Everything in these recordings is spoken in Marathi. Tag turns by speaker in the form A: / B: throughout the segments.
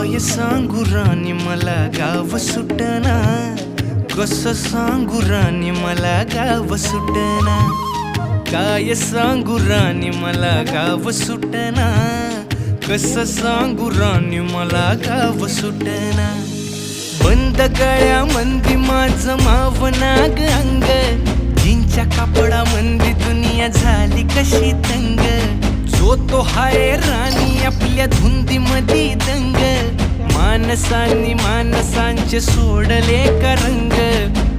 A: काय सांगू राणी मला गाव सुटना, कसं सांगू राणी मला गाव सुटना, काय सांगू राणी मला गाव सुटना, कसं सांगू राणी मला गाव सुटना। बंद गळ्यामंदी माझं मावनाग अंग, जीनच्या कापडामंदी दुनिया झाली कशी तंग, जो तो हाय राणी आपल्या धुंदीमधी दंग, माणसांनी माणसांचे सोडले का रंग,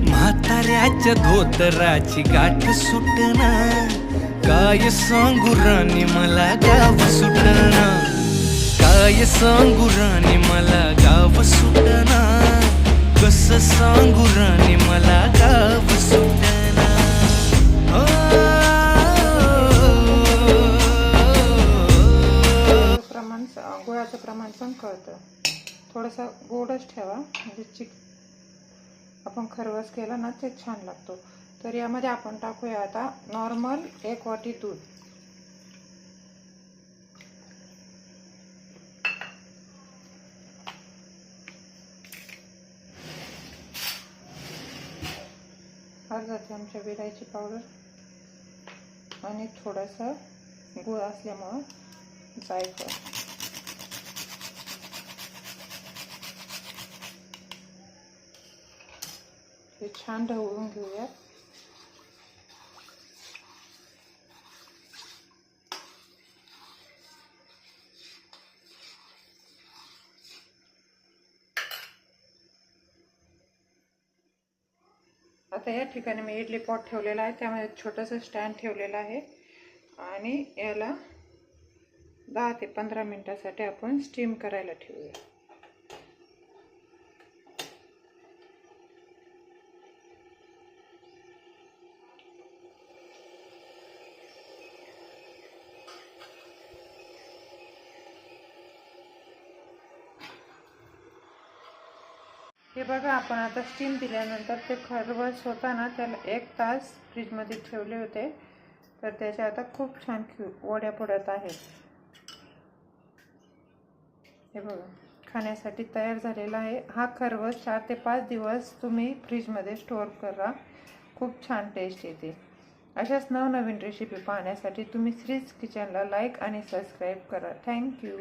A: म्हाताऱ्याच्या धोतराची गाठ सुटना, काय सांगू राणी मला गाव सुटना, काय सांगू राणी मला गाव सुटना, कसं सांगू राणी मला गाव सुटना।
B: गुळाचं प्रमाण पण कळतं, थोडंसं गोडच ठेवा म्हणजे आपण खरवस केला ना ते छान लागतो। तर यामध्ये आपण टाकूया आता नॉर्मल 1 वाटी दूध, अर्धा चमचा विलायची पावडर आणि थोडासा गुळ असल्यामुळं जायफळ, हे छान ढवळून घेऊया। आता या ठिकाणी मी इडली पॉट ठेवलेला आहे, त्यामध्ये छोटंसं स्टँड ठेवलेलं आहे आणि याला 10 ते 15 मिनिटासाठी आपण स्टीम करायला ठेवूया। हे बघा, आपण आता स्टीम दिल्यानंतर ते खरवस होता ना त्याला 1 तास फ्रीजमध्ये ठेवले होते, तर त्याच्या आता खूप छान वड्या पडत आहेत। हे बघा, खाण्यासाठी तयार झालेला आहे। हा खरवस 4 ते 5 दिवस तुम्ही फ्रीजमध्ये स्टोअर करा, खूप छान टेस्ट येते। अशाच नवनवीन रेसिपी पाहण्यासाठी तुम्ही श्रीज किचनला लाईक आणि सबस्क्राईब करा। थँक्यू।